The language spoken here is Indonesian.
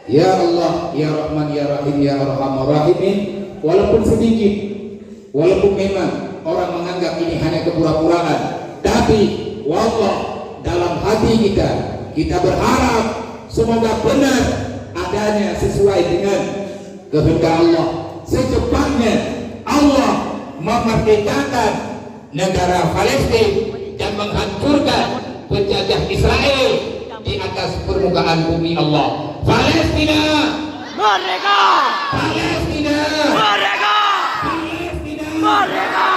Ya Allah, Ya Rahman, Ya Rahim, Ya Arhamar Rahimin. Walaupun sedikit, walaupun memang orang menganggap ini hanya kepura-puraan, tapi wallah dalam hati kita berharap semoga benar adanya sesuai dengan kehendak Allah. Secepatnya Allah memerdekakan negara Palestina dan menghancurkan penjajah Israel di atas permukaan bumi Allah. Palestina merdeka! Palestina merdeka! Palestina merdeka!